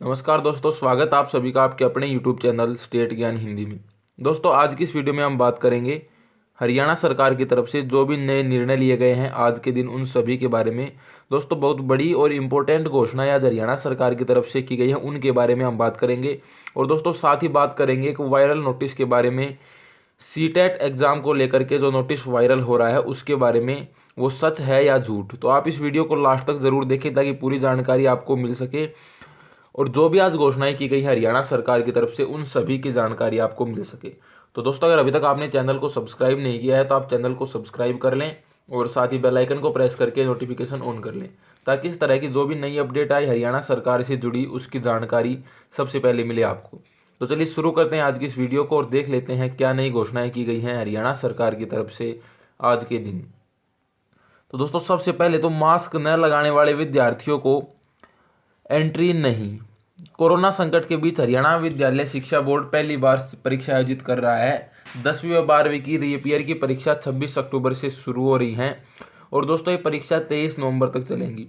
नमस्कार दोस्तों, स्वागत आप सभी का आपके अपने YouTube चैनल स्टेट ज्ञान हिंदी में। दोस्तों, आज की इस वीडियो में हम बात करेंगे हरियाणा सरकार की तरफ से जो भी नए निर्णय लिए गए हैं आज के दिन, उन सभी के बारे में। दोस्तों, बहुत बड़ी और इम्पोर्टेंट घोषणाएं आज हरियाणा सरकार की तरफ से की गई हैं, उनके बारे में हम बात करेंगे। और दोस्तों, साथ ही बात करेंगे एक वायरल नोटिस के बारे में। सीटेट एग्ज़ाम को लेकर के जो नोटिस वायरल हो रहा है उसके बारे में, वो सच है या झूठ। तो आप इस वीडियो को लास्ट तक ज़रूर देखें ताकि पूरी जानकारी आपको मिल सके और जो भी आज घोषणाएं की गई है हरियाणा सरकार की तरफ से, उन सभी की जानकारी आपको मिल सके। तो दोस्तों, अगर अभी तक आपने चैनल को सब्सक्राइब नहीं किया है तो आप चैनल को सब्सक्राइब कर लें और साथ ही बेल आइकन को प्रेस करके नोटिफिकेशन ऑन कर लें, ताकि इस तरह की जो भी नई अपडेट आए हरियाणा सरकार से जुड़ी, उसकी जानकारी सबसे पहले मिले आपको। तो चलिए शुरू करते हैं आज की इस वीडियो को और देख लेते हैं क्या नई घोषणाएं की गई हैं हरियाणा सरकार की तरफ से आज के दिन। तो दोस्तों, सबसे पहले तो मास्क न लगाने वाले विद्यार्थियों को एंट्री नहीं। कोरोना संकट के बीच हरियाणा विद्यालय शिक्षा बोर्ड पहली बार परीक्षा आयोजित कर रहा है। 10वीं व 12वीं की रीअपियर की परीक्षा 26 अक्टूबर से शुरू हो रही है और दोस्तों ये परीक्षा 23 नवंबर तक चलेंगी।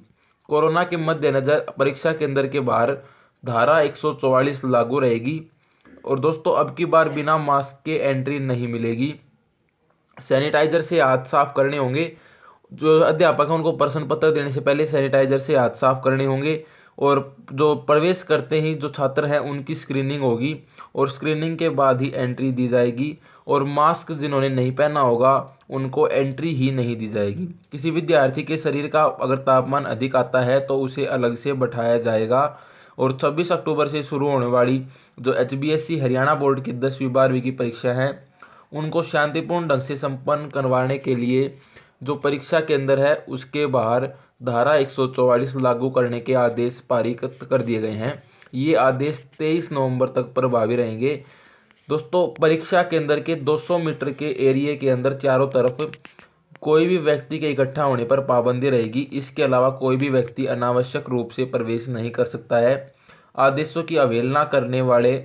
कोरोना के मद्देनज़र परीक्षा केंद्र के बाहर धारा 144 लागू रहेगी और दोस्तों अब की बार बिना मास्क के एंट्री नहीं मिलेगी। सैनिटाइजर से हाथ साफ करने होंगे। जो अध्यापक हैं उनको प्रश्न पत्र देने से पहले सैनिटाइजर से हाथ साफ करने होंगे और जो प्रवेश करते ही जो छात्र हैं उनकी स्क्रीनिंग होगी और स्क्रीनिंग के बाद ही एंट्री दी जाएगी। और मास्क जिन्होंने नहीं पहना होगा उनको एंट्री ही नहीं दी जाएगी। किसी विद्यार्थी के शरीर का अगर तापमान अधिक आता है तो उसे अलग से बैठाया जाएगा। और 26 अक्टूबर से शुरू होने वाली जो HBSC हरियाणा बोर्ड की 10वीं 12वीं की परीक्षा है, उनको शांतिपूर्ण ढंग से संपन्न करवाने के लिए जो परीक्षा केंद्र है उसके बाहर धारा 144 लागू करने के आदेश पारित कर दिए गए हैं। ये आदेश 23 नवंबर तक प्रभावी रहेंगे। दोस्तों, परीक्षा केंद्र के 200 मीटर के एरिया के अंदर चारों तरफ कोई भी व्यक्ति के इकट्ठा होने पर पाबंदी रहेगी। इसके अलावा कोई भी व्यक्ति अनावश्यक रूप से प्रवेश नहीं कर सकता है। आदेशों की अवहेलना करने वाले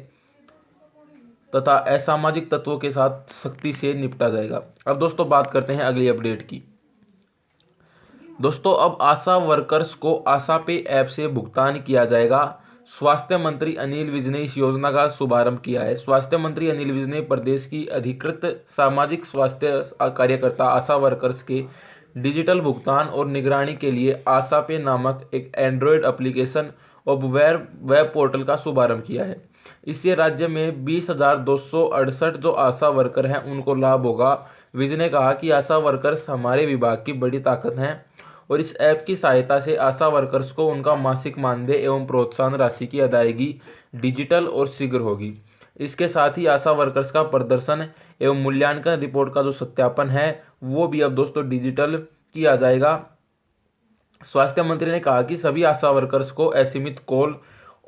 तथा असामाजिक तत्वों के साथ सख्ती से निपटा जाएगा। अब दोस्तों बात करते हैं अगली अपडेट की। दोस्तों, अब आशा वर्कर्स को आशा पे ऐप से भुगतान किया जाएगा। स्वास्थ्य मंत्री अनिल विज ने इस योजना का शुभारंभ किया है। स्वास्थ्य मंत्री अनिल विज ने प्रदेश की अधिकृत सामाजिक स्वास्थ्य कार्यकर्ता आशा वर्कर्स के डिजिटल भुगतान और निगरानी के लिए आशा पे नामक एक एंड्रॉयड एप्लीकेशन और वेब पोर्टल का शुभारंभ किया है। इससे राज्य में 20,268 जो आशा वर्कर हैं उनको लाभ होगा। विज ने कहा कि आशा वर्कर्स हमारे विभाग की बड़ी ताकत हैं और इस ऐप की सहायता से आशा वर्कर्स को उनका मासिक मानदेय एवं प्रोत्साहन राशि की अदायगी डिजिटल और शीघ्र होगी। इसके साथ ही आशा वर्कर्स का प्रदर्शन एवं मूल्यांकन रिपोर्ट का जो सत्यापन है वो भी अब दोस्तों डिजिटल किया जाएगा। स्वास्थ्य मंत्री ने कहा कि सभी आशा वर्कर्स को असीमित कॉल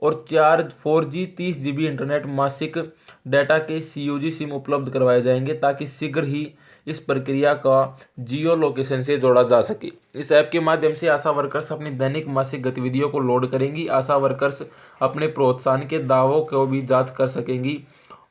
और 4G 30 GB इंटरनेट मासिक डाटा के CUG सिम उपलब्ध करवाए जाएंगे ताकि शीघ्र ही इस प्रक्रिया का जियो लोकेशन से जोड़ा जा सके। इस ऐप के माध्यम से आशा वर्कर्स अपनी दैनिक मासिक गतिविधियों को लोड करेंगी। आशा वर्कर्स अपने प्रोत्साहन के दावों को भी जांच कर सकेंगी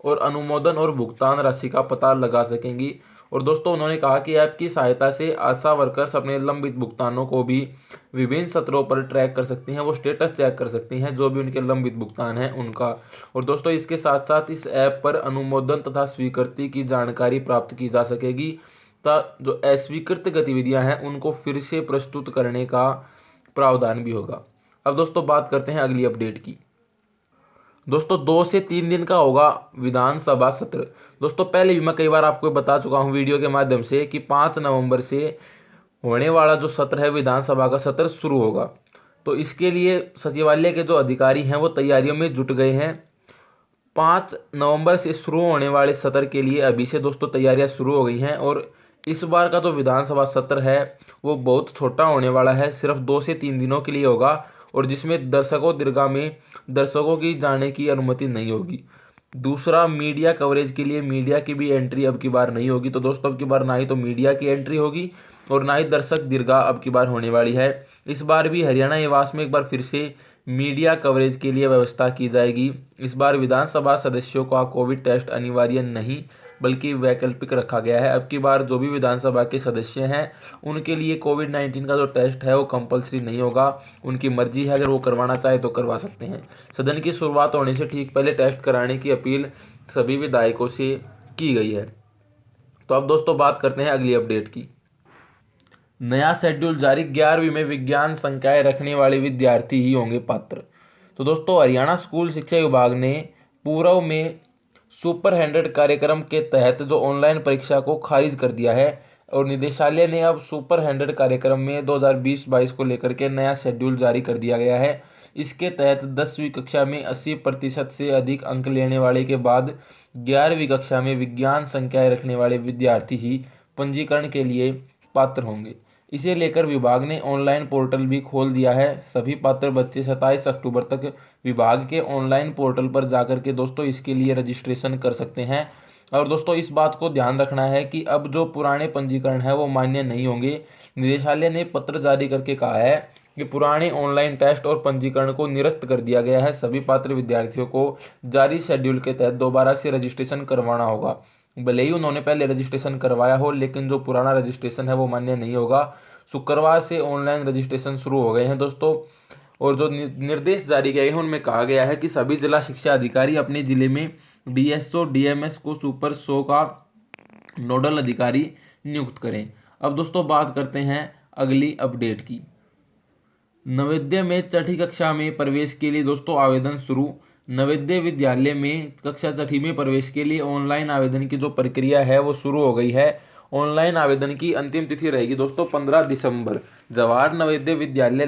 और अनुमोदन और भुगतान राशि का पता लगा सकेंगी। और दोस्तों, उन्होंने कहा कि ऐप की सहायता से आशा वर्कर्स अपने लंबित भुगतानों को भी विभिन्न सत्रों पर ट्रैक कर सकती हैं। वो स्टेटस चेक कर सकती हैं जो भी उनके लंबित भुगतान हैं उनका। और दोस्तों, इसके साथ साथ इस ऐप पर अनुमोदन तथा स्वीकृति की जानकारी प्राप्त की जा सकेगी तथा जो अस्वीकृत गतिविधियां हैं उनको फिर से प्रस्तुत करने का प्रावधान भी होगा। अब दोस्तों बात करते हैं अगली अपडेट की। दोस्तों, 2 से 3 दिन का होगा विधानसभा सत्र। दोस्तों, पहले भी मैं कई बार आपको बता चुका हूं वीडियो के माध्यम से कि 5 नवंबर से होने वाला जो सत्र है विधानसभा का सत्र शुरू होगा। तो इसके लिए सचिवालय के जो अधिकारी हैं वो तैयारियों में जुट गए हैं। 5 नवंबर से शुरू होने वाले सत्र के लिए अभी से दोस्तों तैयारियां शुरू हो गई हैं और इस बार का जो विधानसभा सत्र है वो बहुत छोटा होने वाला है, सिर्फ 2 से 3 दिनों के लिए होगा और जिसमें दर्शकों दीर्घा में दर्शकों की जाने की अनुमति नहीं होगी। दूसरा, मीडिया कवरेज के लिए मीडिया की भी एंट्री अब की बार नहीं होगी। तो दोस्तों, अब की बार ना ही तो मीडिया की एंट्री होगी और ना ही दर्शक दीर्घा अब की बार होने वाली है। इस बार भी हरियाणा निवास में एक बार फिर से मीडिया कवरेज के लिए व्यवस्था की जाएगी। इस बार विधानसभा सदस्यों का कोविड टेस्ट अनिवार्य नहीं बल्कि वैकल्पिक रखा गया है। अब की बार जो भी विधानसभा के सदस्य हैं उनके लिए कोविड-19 का जो टेस्ट है वो कंपलसरी नहीं होगा, उनकी मर्जी है, अगर वो करवाना चाहे तो करवा सकते हैं। सदन की शुरुआत होने से ठीक पहले टेस्ट कराने की अपील सभी विधायकों से की गई है। तो अब दोस्तों बात करते हैं अगली अपडेट की। नया शेड्यूल जारी, 11वीं में विज्ञान संकाय रखने वाले विद्यार्थी ही होंगे पात्र। तो दोस्तों हरियाणा स्कूल शिक्षा विभाग ने पूर्व में सुपर 100 कार्यक्रम के तहत जो ऑनलाइन परीक्षा को खारिज कर दिया है और निदेशालय ने अब सुपर 100 कार्यक्रम में 2020-22 को लेकर के नया शेड्यूल जारी कर दिया गया है। इसके तहत 10वीं कक्षा में 80% से अधिक अंक लेने वाले के बाद 11वीं कक्षा में विज्ञान संकाय रखने वाले विद्यार्थी ही पंजीकरण के लिए पात्र होंगे। इसे लेकर विभाग ने ऑनलाइन पोर्टल भी खोल दिया है। सभी पात्र बच्चे 27 अक्टूबर तक विभाग के ऑनलाइन पोर्टल पर जाकर के दोस्तों इसके लिए रजिस्ट्रेशन कर सकते हैं। और दोस्तों इस बात को ध्यान रखना है कि अब जो पुराने पंजीकरण है वो मान्य नहीं होंगे। निदेशालय ने पत्र जारी करके कहा है कि पुराने ऑनलाइन टेस्ट और पंजीकरण को निरस्त कर दिया गया है। सभी पात्र विद्यार्थियों को जारी शेड्यूल के तहत दोबारा से रजिस्ट्रेशन करवाना होगा। भले ही उन्होंने पहले रजिस्ट्रेशन करवाया हो, लेकिन जो पुराना रजिस्ट्रेशन है वो मान्य नहीं होगा। शुक्रवार से ऑनलाइन रजिस्ट्रेशन शुरू हो गए हैं दोस्तों, और जो निर्देश जारी किए हैं उनमें कहा गया है कि सभी जिला शिक्षा अधिकारी अपने जिले में डीएसओ डीएमएस को सुपर 100 का नोडल अधिकारी नियुक्त करें। अब दोस्तों बात करते हैं अगली अपडेट की। नवोदय में छठी कक्षा में प्रवेश के लिए दोस्तों आवेदन शुरू। नवोदय विद्यालय में कक्षा छठी में प्रवेश के लिए ऑनलाइन आवेदन की जो प्रक्रिया है वो शुरू हो गई है। ऑनलाइन आवेदन की अंतिम तिथि रहेगी दोस्तों 15 दिसंबर। जवाहर नवोदय विद्यालय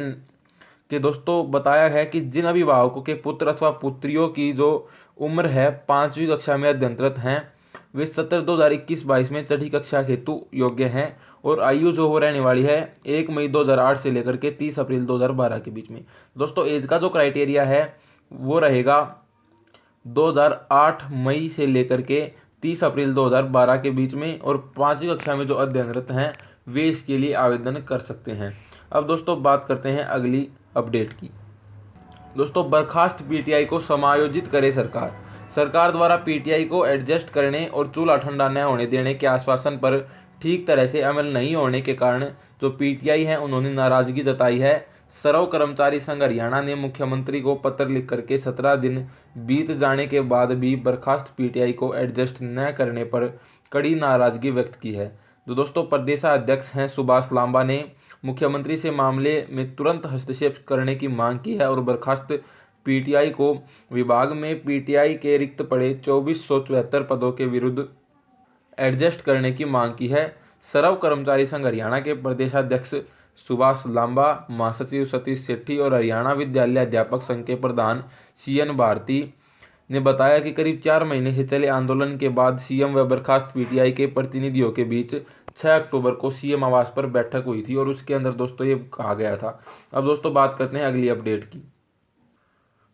के दोस्तों बताया है कि जिन अभिभावकों के पुत्र अथवा पुत्रियों की जो उम्र है 5वीं कक्षा में अध्ययनरत हैं वे सत्र 2021-22 में छठी कक्षा हेतु योग्य हैं और आयु जो हो रहने वाली है 1 मई 2008 से लेकर के 30 अप्रैल 2012 के बीच में। दोस्तों एज का जो क्राइटेरिया है वो रहेगा 2008 मई से लेकर के 30 अप्रैल 2012 के बीच में, और 5वीं कक्षा में जो अध्ययनरत हैं वे इसके लिए आवेदन कर सकते हैं। अब दोस्तों बात करते हैं अगली अपडेट की। दोस्तों बर्खास्त पीटीआई को समायोजित करे सरकार। सरकार द्वारा पीटीआई को एडजस्ट करने और चूल्हा ठंडा न होने देने के आश्वासन पर ठीक तरह से अमल नहीं होने के कारण जो पीटीआई है उन्होंने नाराजगी जताई है। सर्व कर्मचारी संघ हरियाणा ने मुख्यमंत्री को पत्र लिख करके 17 दिन बीत जाने के बाद भी बर्खास्त पीटीआई को एडजस्ट न करने पर कड़ी नाराजगी व्यक्त की है। जो दोस्तों प्रदेशाध्यक्ष हैं सुभाष लांबा ने मुख्यमंत्री से मामले में तुरंत हस्तक्षेप करने की मांग की है और बर्खास्त पीटीआई को विभाग में पीटीआई के रिक्त पड़े 2474 पदों के विरुद्ध एडजस्ट करने की मांग की है। सर्व कर्मचारी संघ हरियाणा के प्रदेशाध्यक्ष सुभाष लांबा, महासचिव सतीश सेठी और हरियाणा विद्यालय अध्यापक संघ के प्रधान सीएन भारती ने बताया कि करीब 4 महीने से चले आंदोलन के बाद सीएम व बर्खास्त पीटीआई के प्रतिनिधियों के बीच 6 अक्टूबर को सीएम आवास पर बैठक हुई थी और उसके अंदर दोस्तों ये कहा गया था। अब दोस्तों बात करते हैं अगली अपडेट की।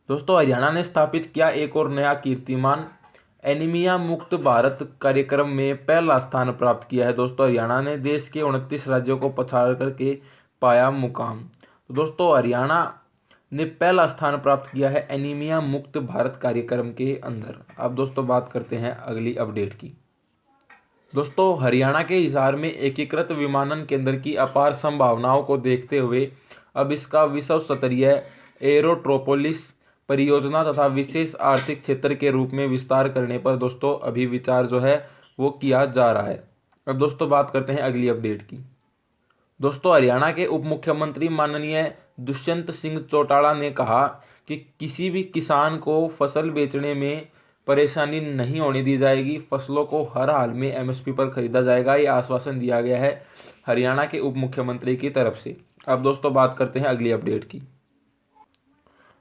दोस्तों हरियाणा ने स्थापित किया एक और नया कीर्तिमान। एनीमिया मुक्त भारत कार्यक्रम में पहला स्थान प्राप्त किया है। दोस्तों हरियाणा ने देश के 29 राज्यों को पछाड़ करके पाया मुकाम। तो दोस्तों हरियाणा ने पहला स्थान प्राप्त किया है एनीमिया मुक्त भारत कार्यक्रम के अंदर। अब दोस्तों बात करते हैं अगली अपडेट की। दोस्तों हरियाणा के हिसार में एकीकृत विमानन केंद्र की अपार संभावनाओं को देखते हुए अब इसका विश्व स्तरीय एरोट्रोपोलिस परियोजना तथा विशेष आर्थिक क्षेत्र के रूप में विस्तार करने पर दोस्तों अभी विचार जो है वो किया जा रहा है। अब दोस्तों बात करते हैं अगली अपडेट की। दोस्तों हरियाणा के उप मुख्यमंत्री माननीय दुष्यंत सिंह चौटाला ने कहा कि किसी भी किसान को फसल बेचने में परेशानी नहीं होने दी जाएगी, फसलों को हर हाल में एमएसपी पर खरीदा जाएगा। ये आश्वासन दिया गया है हरियाणा के उप मुख्यमंत्री की तरफ से। अब दोस्तों बात करते हैं अगली अपडेट की।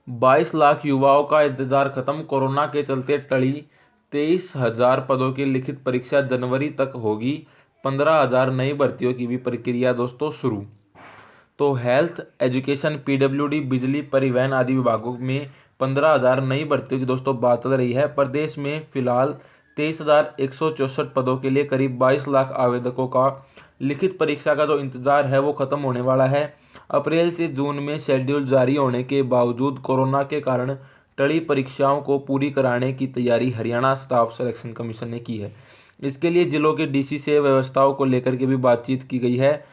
22 लाख युवाओं का इंतजार खत्म, कोरोना के चलते टली 23,000 पदों की लिखित परीक्षा जनवरी तक होगी। 15,000 नई भर्तियों की भी प्रक्रिया दोस्तों शुरू। तो हेल्थ, एजुकेशन, पीडब्ल्यूडी, बिजली, परिवहन आदि विभागों में 15,000 नई भर्तियों की दोस्तों बात चल रही है। प्रदेश में फिलहाल 23,164 पदों के लिए करीब 22 लाख आवेदकों का लिखित परीक्षा का जो इंतजार है वो खत्म होने वाला है। अप्रैल से जून में शेड्यूल जारी होने के बावजूद कोरोना के कारण टली परीक्षाओं को पूरी कराने की तैयारी हरियाणा स्टाफ सिलेक्शन कमीशन ने की है। इसके लिए जिलों के डीसी से व्यवस्थाओं को लेकर के भी बातचीत की गई है।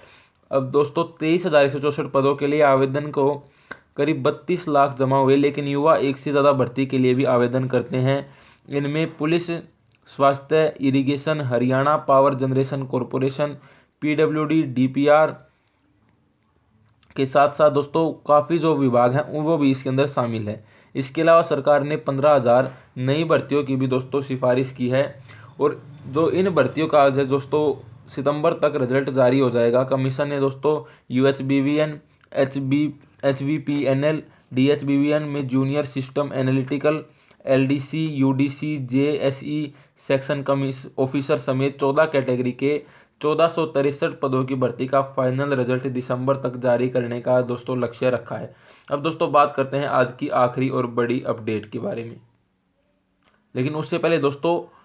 अब दोस्तों 23,164 पदों के लिए आवेदन को करीब 32 लाख जमा हुए, लेकिन युवा एक से ज़्यादा भर्ती के लिए भी आवेदन करते हैं। इनमें पुलिस, स्वास्थ्य, irrigation, Haryana power generation corporation, PWD, DPR के साथ साथ दोस्तों काफ़ी जो विभाग हैं वो भी इसके अंदर शामिल है। इसके अलावा सरकार ने 15,000 नई भर्तियों की भी दोस्तों सिफारिश की है। और जो इन भर्तियों का आज है दोस्तों सितंबर तक रिजल्ट जारी हो जाएगा। कमीशन ने दोस्तों यूएचबीवीएन, एचवीपीएनएल, डीएचबीवीएन में junior system analytical, LDC, UDC, JSE section officer समेत 14 कैटेगरी के 1463 पदों की भर्ती का फाइनल रिजल्ट दिसंबर तक जारी करने का दोस्तों लक्ष्य रखा है। अब दोस्तों बात करते हैं आज की आखिरी और बड़ी अपडेट के बारे में, लेकिन उससे पहले दोस्तों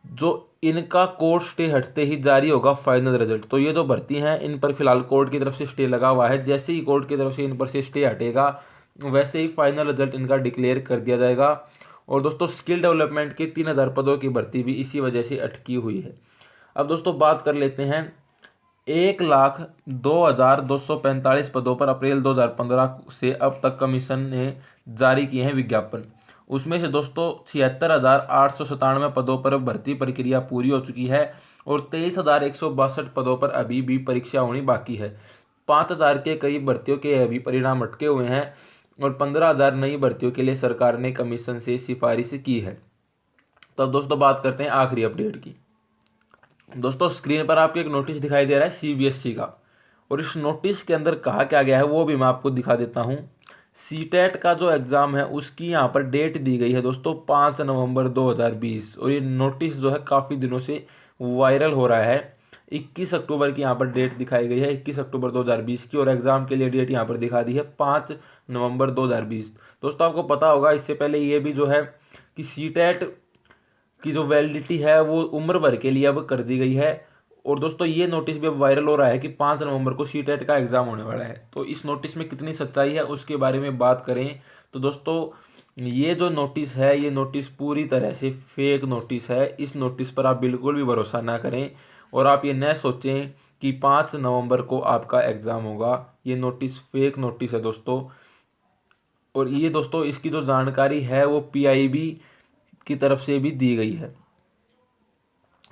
जो इनका कोर्ट स्टे हटते ही जारी होगा फाइनल रिजल्ट। तो ये जो भर्ती हैं इन पर फिलहाल कोर्ट की तरफ से स्टे लगा हुआ है। जैसे ही कोर्ट की तरफ से इन पर से स्टे हटेगा वैसे ही फाइनल रिजल्ट इनका डिक्लेयर कर दिया जाएगा। और दोस्तों स्किल डेवलपमेंट के 3,000 पदों की भर्ती भी इसी वजह से अटकी हुई है। अब दोस्तों बात कर लेते हैं 1,02,245 पदों पर अप्रैल 2015 से अब तक कमीशन ने जारी किए हैं विज्ञापन। उसमें से दोस्तों 76,897 पदों पर भर्ती प्रक्रिया पूरी हो चुकी है और 23,162 पदों पर अभी भी परीक्षा होनी बाकी है। 5,000 के करीब भर्तियों के अभी परिणाम अटके हुए हैं और 15,000 नई भर्तियों के लिए सरकार ने कमीशन से सिफारिश की है। तो अब दोस्तों बात करते हैं आखिरी अपडेट की। दोस्तों स्क्रीन पर आपको एक नोटिस दिखाई दे रहा है सीबीएसई का, और इस नोटिस के अंदर कहा क्या गया है वो भी मैं आपको दिखा देता हूँ। सीटेट का जो एग्ज़ाम है उसकी यहाँ पर डेट दी गई है दोस्तों 5 नवंबर 2020, और ये नोटिस जो है काफ़ी दिनों से वायरल हो रहा है। 21 अक्टूबर की यहाँ पर डेट दिखाई गई है, 21 अक्टूबर 2020 की, और एग्ज़ाम के लिए डेट यहाँ पर दिखा दी है 5 नवंबर 2020। दोस्तों आपको पता होगा इससे पहले ये भी जो है कि सीटेट की जो वैलिडिटी है वो उम्र भर के लिए अब कर दी गई है। और दोस्तों ये नोटिस भी अब वायरल हो रहा है कि 5 नवंबर को सीटेट का एग्ज़ाम होने वाला है। तो इस नोटिस में कितनी सच्चाई है उसके बारे में बात करें तो दोस्तों ये जो नोटिस है ये नोटिस पूरी तरह से फेक नोटिस है। इस नोटिस पर आप बिल्कुल भी भरोसा ना करें और आप ये न सोचें कि 5 नवंबर को आपका एग्ज़ाम होगा। ये नोटिस फेक नोटिस है दोस्तों। और ये दोस्तों इसकी जो जानकारी है वो पीआईबी की तरफ से भी दी गई है।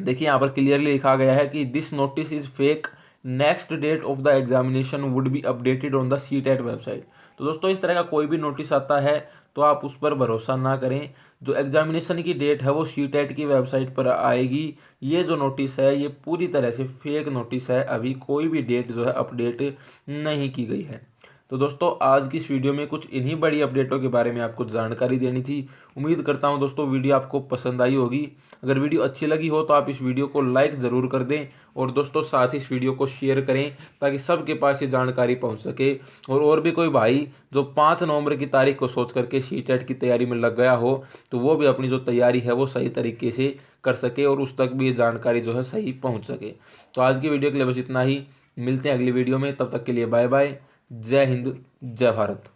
देखिए यहाँ पर क्लियरली लिखा गया है कि this notice is fake, next date of the examination would be updated on the CTET website. तो दोस्तों इस तरह का कोई भी नोटिस आता है तो आप उस पर भरोसा ना करें। जो एग्जामिनेशन की डेट है वो सीटेट की वेबसाइट पर आएगी। ये जो नोटिस है ये पूरी तरह से फेक नोटिस है, अभी कोई भी डेट जो है अपडेट नहीं की गई है। तो दोस्तों आज की इस वीडियो में कुछ इन्हीं बड़ी अपडेटों के बारे में आपको जानकारी देनी थी। उम्मीद करता हूं दोस्तों वीडियो आपको पसंद आई होगी। अगर वीडियो अच्छी लगी हो तो आप इस वीडियो को लाइक ज़रूर कर दें और दोस्तों साथ ही इस वीडियो को शेयर करें ताकि सबके पास ये जानकारी पहुंच सके। और भी कोई भाई जो 5 नवंबर की तारीख को सोच करके सीटेट की तैयारी में लग गया हो तो वो भी अपनी जो तैयारी है वो सही तरीके से कर सके और उस तक भी ये जानकारी जो है सही पहुँच सके। तो आज की वीडियो के लिए बस इतना ही। मिलते हैं अगली वीडियो में, तब तक के लिए बाय बाय। जय हिंद, जय भारत।